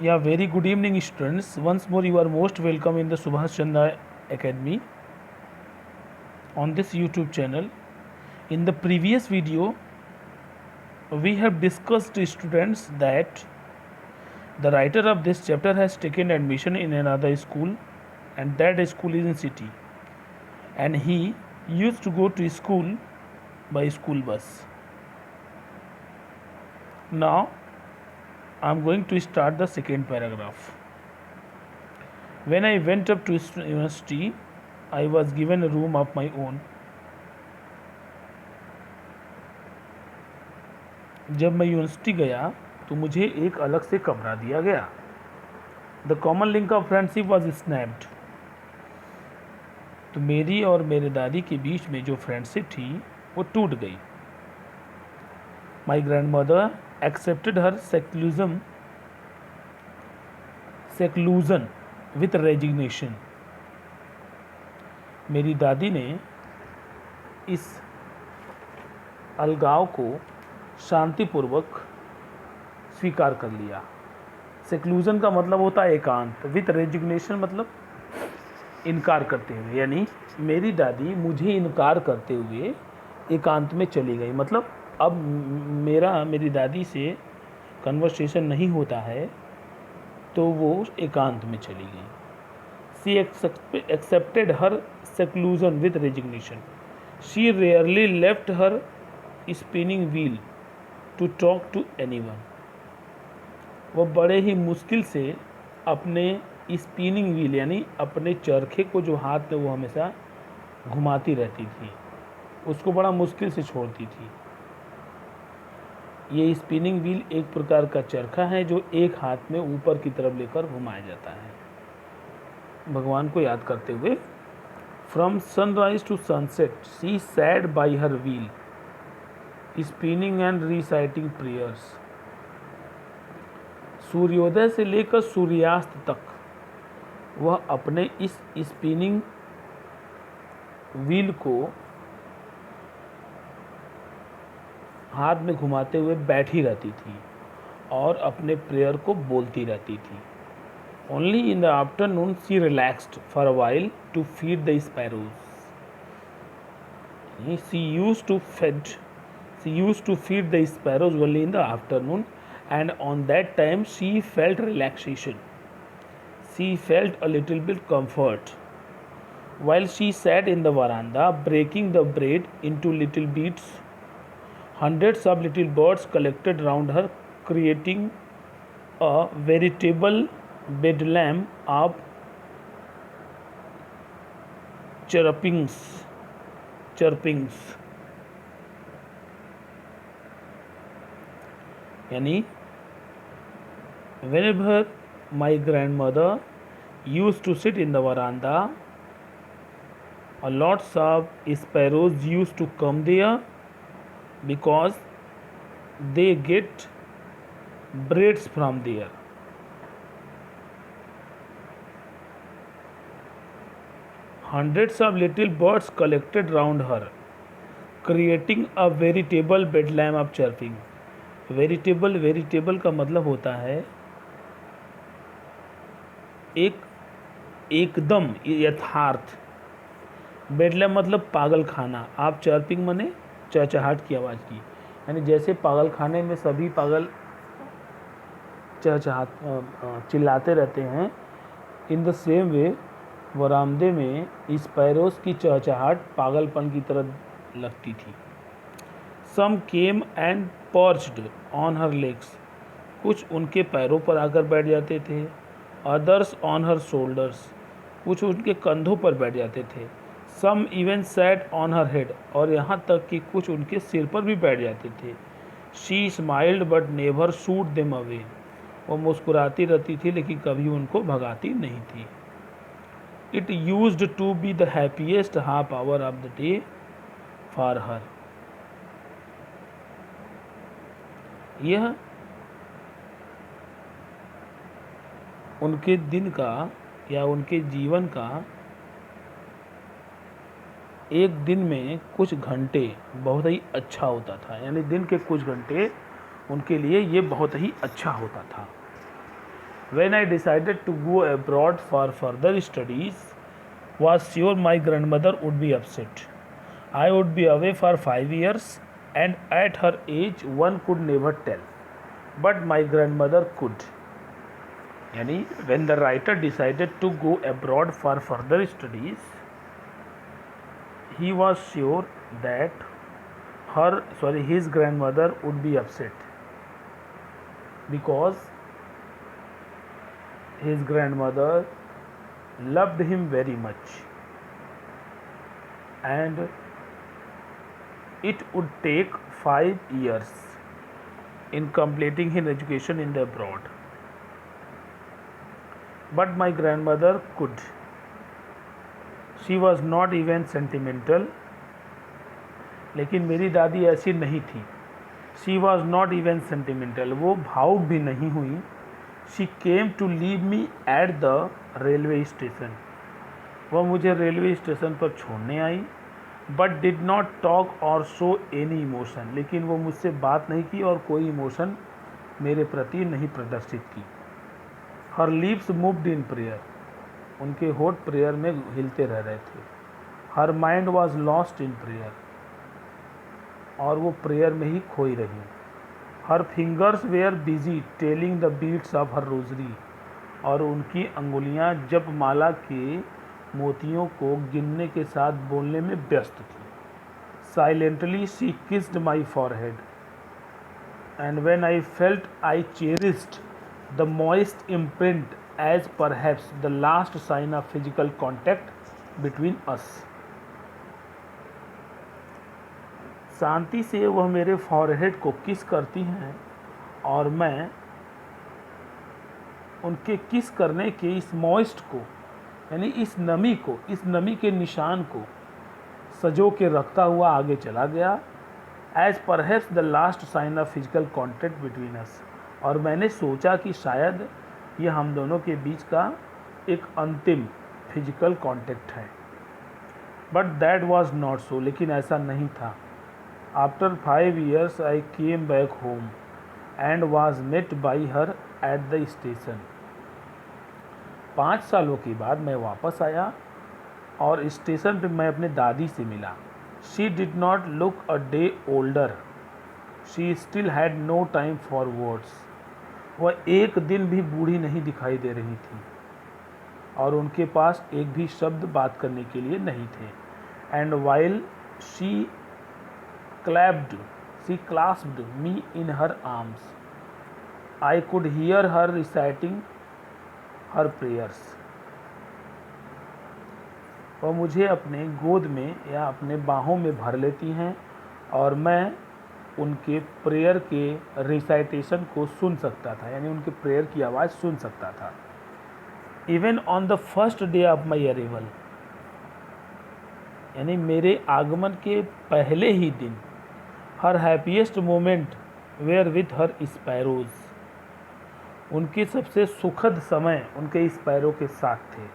Yeah, very good evening, students. Once more, you are most welcome in the Subhash Chandra Academy on this YouTube channel. In the previous video, we have discussed, students, that the writer of this chapter has taken admission in another school, and that school is in city, and he used to go to school by school bus. Now, I am going to start the second paragraph. When I went up to university, I was given a room of my own. जब मैं university गया तो मुझे एक अलग से कमरा दिया गया. The common link of friendship was snapped. तो मेरी और मेरे दादी के बीच में जो फ्रेंडशिप थी वो टूट गई. My grand mother accepted her seclusion with resignation. मेरी दादी ने इस अलगाव को शांतिपूर्वक स्वीकार कर लिया. सेक्लूजन का मतलब होता है एकांत. विथ रेजिग्नेशन मतलब इनकार करते हुए, यानी मेरी दादी मुझे इनकार करते हुए एकांत में चली गई. मतलब अब मेरी दादी से कन्वर्सेशन नहीं होता है तो वो एकांत में चली गई. She accepted her seclusion with resignation. She rarely left her spinning wheel to talk to anyone. वह बड़े ही मुश्किल से अपने स्पिनिंग व्हील यानी अपने चरखे को जो हाथ में वो हमेशा घुमाती रहती थी उसको बड़ा मुश्किल से छोड़ती थी. ये स्पिनिंग व्हील एक प्रकार का चरखा है जो एक हाथ में ऊपर की तरफ लेकर घुमाया जाता है. भगवान को याद करते हुए from sunrise to sunset she sat by her wheel spinning and reciting prayers. सूर्योदय से लेकर सूर्यास्त तक वह अपने इस स्पिनिंग व्हील को हाथ में घुमाते हुए बैठी रहती थी और अपने प्रेयर को बोलती रहती थी. Only in the afternoon she relaxed for a while to feed the sparrows. She used to feed the sparrows only in the afternoon, and on that time she felt relaxation. She felt a little bit comfort. While she sat in the veranda breaking the bread into little bits, hundreds of little birds collected round her, creating a veritable bedlam of chirpings. यानी whenever my grandmother used to sit in the veranda, a lots of sparrows used to come there because they get breads from there. Hundreds of little birds collected round her, creating a veritable bedlam of chirping. Veritable का मतलब होता है एकदम यथार्थ. बेडलैम मतलब पागल खाना. आप चर्पिंग मने चहचहाट की आवाज़ की, यानी जैसे पागल खाने में सभी पागल चिल्लाते रहते हैं, इन द सेम वे वरामदे में स्पैरोस की चहचहाट पागलपन की तरह लगती थी. Some came and perched on her legs. कुछ उनके पैरों पर आकर बैठ जाते थे. Others on her shoulders. कुछ उनके कंधों पर बैठ जाते थे. Some even sat on her head. और यहाँ तक कि कुछ उनके सिर पर भी बैठ जाते थे. She smiled but never shoot them away. वो मुस्कुराती रहती थी लेकिन कभी उनको भगाती नहीं थी. It used to be the happiest half hour of the day for her. यह उनके दिन का या उनके जीवन का एक दिन में कुछ घंटे बहुत ही अच्छा होता था. यानी दिन के कुछ घंटे उनके लिए ये बहुत ही अच्छा होता था. When I decided to go abroad for further studies, was sure my grandmother would be upset. I would be away for 5 years, and at her age one could never tell. But my grandmother could. यानी when the writer decided to go abroad for further studies, he was sure that his grandmother would be upset, because his grandmother loved him very much, and it would take 5 years in completing his education in the abroad. But my grandmother could. She was not even sentimental. लेकिन मेरी दादी ऐसी नहीं थी. She was not even sentimental. वो भावुक भी नहीं हुई. She came to leave me at the railway station. वह मुझे रेलवे स्टेशन पर छोड़ने आई. But did not talk or show any emotion. लेकिन वो मुझसे बात नहीं की और कोई इमोशन मेरे प्रति नहीं प्रदर्शित की. Her lips moved in prayer. उनके होठ प्रेयर में हिलते रह रहे थे. Her mind was lost in prayer. और वो प्रेयर में ही खोई रही. Her fingers were busy telling the beads of her rosary. और उनकी अंगुलियां जपमाला के मोतियों को गिनने के साथ बोलने में व्यस्त थी. Silently she kissed my forehead, and when I felt I cherished the moist imprint as perhaps the last sign of physical contact between us. शांति से वह मेरे फॉरहेड को किस करती हैं, और मैं उनके किस करने के इस मॉइस्ट को, यानी इस नमी के निशान को सजो के रखता हुआ आगे चला गया. As perhaps the last sign of physical contact between us. और मैंने सोचा कि शायद ये हम दोनों के बीच का एक अंतिम फिजिकल कॉन्टैक्ट है. But that was not so. लेकिन ऐसा नहीं था. After 5 years I came back home and was met by her at the station. 5 सालों के बाद मैं वापस आया और स्टेशन पर मैं अपने दादी से मिला. She did not look a day older. She still had no time for words. वह एक दिन भी बूढ़ी नहीं दिखाई दे रही थी और उनके पास एक भी शब्द बात करने के लिए नहीं थे. And while she clasped me in her arms, I could hear her reciting her prayers. वह मुझे अपने गोद में या अपने बाहों में भर लेती हैं और मैं उनके प्रेयर के रिसाइटेशन को सुन सकता था, यानी उनके प्रेयर की आवाज़ सुन सकता था. Even on the first day of my arrival, यानी मेरे आगमन के पहले ही दिन, her happiest moment were with her sparrows. उनके सबसे सुखद समय उनके स्पैरो के साथ थे.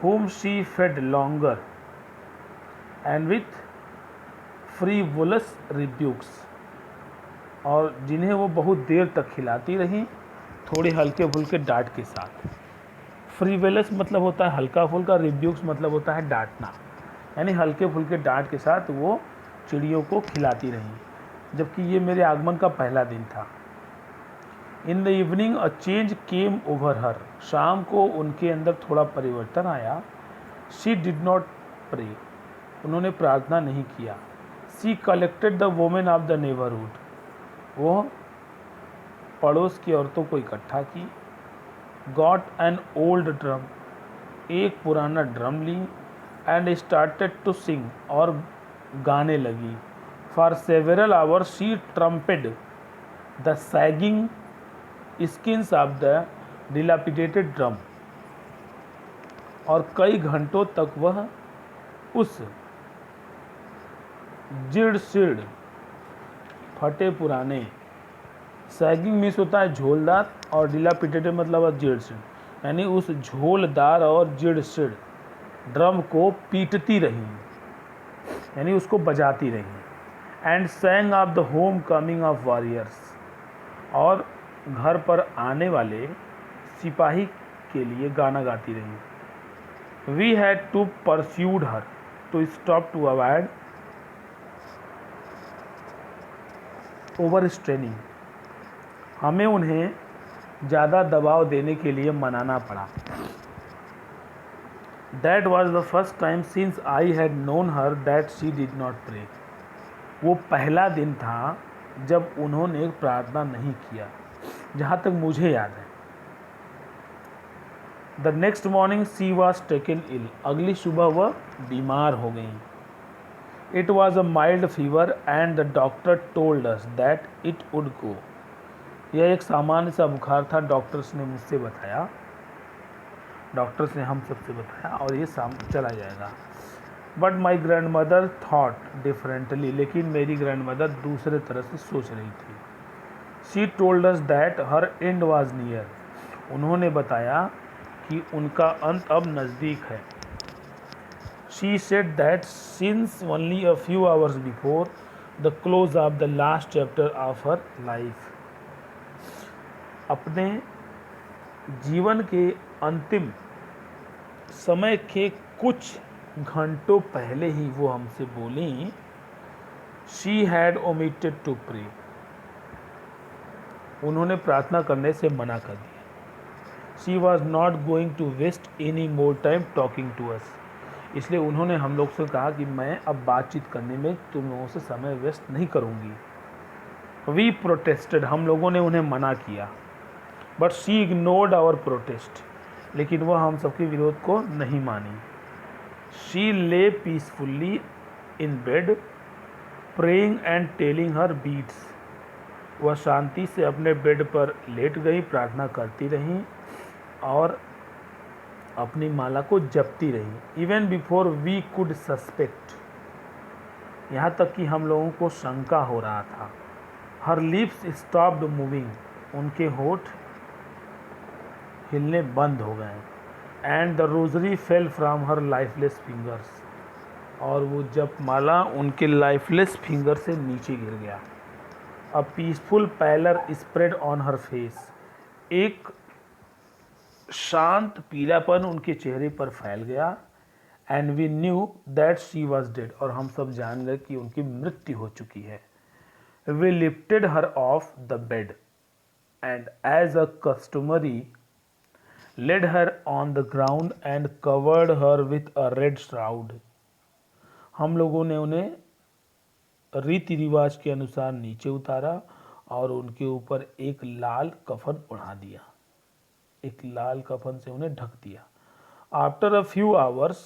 whom she fed longer and with frivolous rebukes. और जिन्हें वो बहुत देर तक खिलाती रहीं थोड़े हल्के फुल्के डांट के साथ. फ्रीवेलस मतलब होता है हल्का फुल्का, रिब्यूक्स मतलब होता है डांटना, यानी हल्के फुल्के डांट के साथ वो चिड़ियों को खिलाती रहीं. जबकि ये मेरे आगमन का पहला दिन था. In the evening a change came over her. शाम को उनके अंदर थोड़ा परिवर्तन आया. She did not pray. उन्होंने प्रार्थना नहीं किया. She collected the women of the neighbourhood. वो पड़ोस की औरतों को इकट्ठा की. Got an old drum. एक पुराना ड्रम ली. And started to sing. और गाने लगी. For several hours she trumped the sagging skins of the dilapidated drum. और कई घंटों तक वह उस जिड़ सिड़ फटे पुराने, सैगिंग मीन्स होता है झोलदार और डिलापिडेटेड मतलब जिड़ सिड़, यानी उस झोलदार और जिड़ सिड़ ड्रम को पीटती रही, यानी उसको बजाती रही. And सैंग of the home coming of warriors. और घर पर आने वाले सिपाही के लिए गाना गाती रही। We had to persuade her to stop to avoid over straining. हमें उन्हें ज़्यादा दबाव देने के लिए मनाना पड़ा। That was the first time since I had known her that she did not pray. वो पहला दिन था जब उन्होंने प्रार्थना नहीं किया, जहाँ तक मुझे याद है। The next morning she was taken ill. अगली सुबह वह बीमार हो गई। It was a mild fever and the doctor told us that it would go. यह एक सामान्य सा बुखार था, डॉक्टर्स ने मुझसे बताया, डॉक्टर्स ने हम सबसे बताया और ये चला जाएगा। But my grandmother thought differently, लेकिन मेरी ग्रैंड मदर दूसरे तरह से सोच रही थी। She told us that her and was near. उन्होंने बताया कि उनका अंत अब नज़दीक है। She said that since only a few hours before the close of the last chapter of her life. अपने जीवन के अंतिम समय के कुछ घंटों पहले ही वो हमसे बोली, she had omitted to pray. उन्होंने प्रार्थना करने से मना कर दिया। She was not going to waste any more time talking to us. इसलिए उन्होंने हम लोग से कहा कि मैं अब बातचीत करने में तुम लोगों से समय वेस्ट नहीं करूँगी। वी प्रोटेस्टेड, हम लोगों ने उन्हें मना किया। But she ignored our protest, लेकिन वह हम सबके विरोध को नहीं मानी। She lay peacefully in bed praying and telling her beads. वह शांति से अपने बेड पर लेट गई, प्रार्थना करती रही और अपनी माला को जपती रही। Even before we could suspect, यहाँ तक कि हम लोगों को शंका हो रहा था। हर लिप्स स्टॉप्ड मूविंग, उनके होठ हिलने बंद हो गए। And the rosary fell from her lifeless fingers, और वो जप माला उनके लाइफलेस फिंगर से नीचे गिर गया। A peaceful pallor spread on her face, एक शांत पीलापन उनके चेहरे पर फैल गया। And we knew that she was dead, और हम सब जान गए कि उनकी मृत्यु हो चुकी है। We lifted her off the bed and as a customary laid her on the ground and covered her with a red shroud. हम लोगों ने उन्हें रीति रिवाज के अनुसार नीचे उतारा और उनके ऊपर एक लाल कफन उड़ा दिया, एक लाल कफन से उन्हें ढक दिया। After a few hours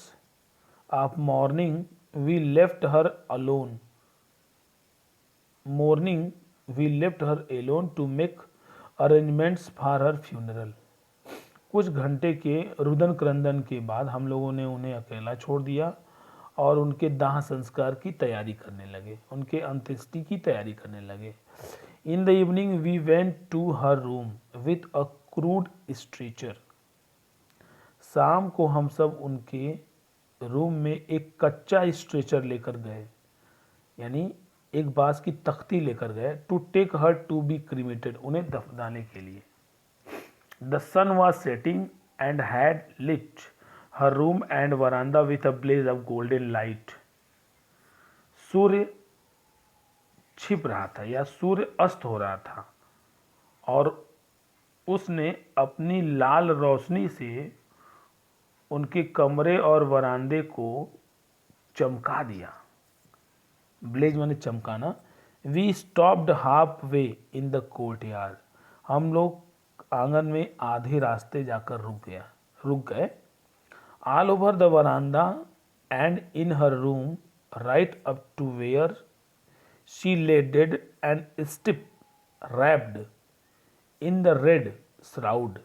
of morning we left her alone, morning we left her alone to make arrangements for her funeral. कुछ घंटे के रुदन क्रंदन के बाद हम लोगों ने उन्हें अकेला छोड़ दिया और उनके दाह संस्कार की तैयारी करने लगे, उनके अंत्येष्टि की तैयारी करने लगे। In the evening we went to her room with a crude stretcher. शाम को हम सब उनके रूम में एक कच्चा स्ट्रेचर लेकर गए, यानी एक बांस की तख्ती लेकर गए। To take her to be cremated, उन्हें दफनाने के लिए। The sun was setting and had lit her room and veranda with a blaze of golden light. सूर्य छिप रहा था या सूर्य अस्त हो रहा था और उसने अपनी लाल रोशनी से उनके कमरे और वरांदे को चमका दिया। ब्लेज माने चमकाना। We stopped half way in the courtyard, हम लोग आंगन में आधे रास्ते जाकर रुक गए। All over the verandah and in her room right up to where she lay dead and stiff wrapped in the red shroud.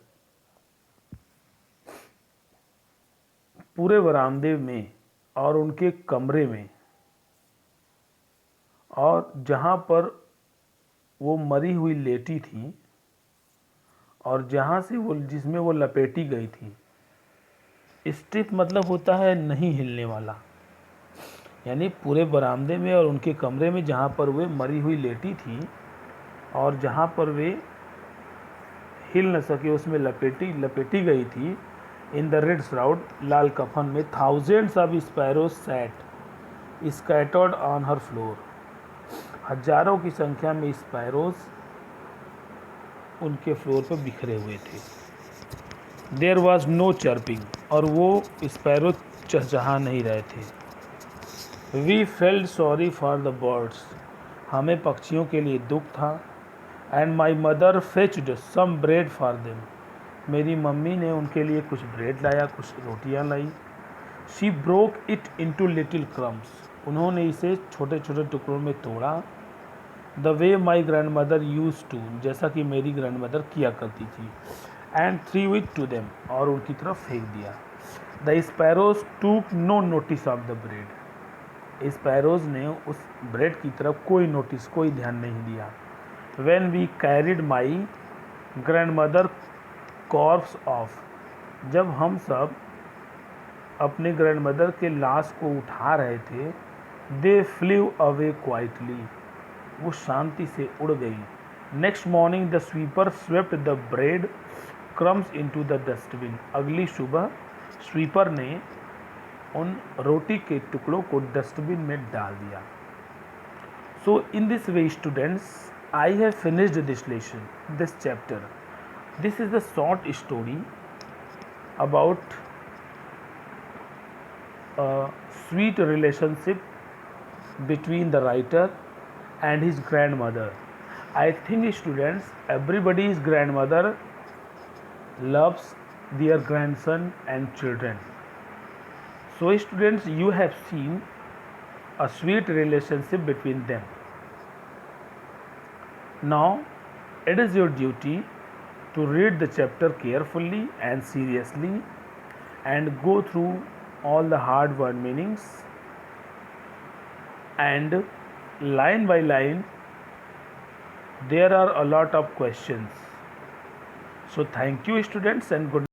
पूरे वरांदे में और उनके कमरे में और जहाँ पर वो मरी हुई लेटी थी और जहाँ से वो जिसमें वो लपेटी गई थी। स्टिफ मतलब होता है नहीं हिलने वाला, यानी पूरे बरामदे में और उनके कमरे में जहाँ पर वे मरी हुई लेटी थी और जहाँ पर वे हिल न सके उसमें लपेटी गई थी। इन द रेड श्राउड, लाल कफन में, thousands of sparrows sat scattered on her floor, हजारों की संख्या में स्पैरोज उनके फ्लोर पर बिखरे हुए थे। देयर वॉज नो चर्पिंग, और वो स्पैरो चहचहा नहीं रहे थे। We felt sorry for the birds, हमें पक्षियों के लिए दुख था। And my mother fetched some bread for them, मेरी मम्मी ने उनके लिए कुछ ब्रेड लाया, कुछ रोटियां लाई। She broke it into little crumbs, उन्होंने इसे छोटे छोटे टुकड़ों में तोड़ा। The way my grandmother used to, जैसा कि मेरी ग्रैंड मदर किया करती थी। And threw it to them, और उनकी तरफ फेंक दिया। The sparrows took no notice of the bread, sparrows ने उस ब्रेड की तरफ कोई नोटिस, कोई ध्यान नहीं दिया। When we carried my grandmother corpse off, जब हम सब अपने ग्रैंडमदर के लाश को उठा रहे थे, they flew away quietly, वो शांति से उड़ गई। Next morning the sweeper swept the bread crumbs into the dustbin, अगली सुबह स्वीपर ने उन रोटी के टुकड़ों को डस्टबिन में डाल दिया। So in this way students, I have finished this lesson, this chapter. This is a short story about a sweet relationship between the writer and his grandmother. I think students, everybody's grandmother loves their grandson and children. So students, you have seen a sweet relationship between them. Now it is your duty to read the chapter carefully and seriously and go through all the hard word meanings, and line by line there are a lot of questions. So thank you students and good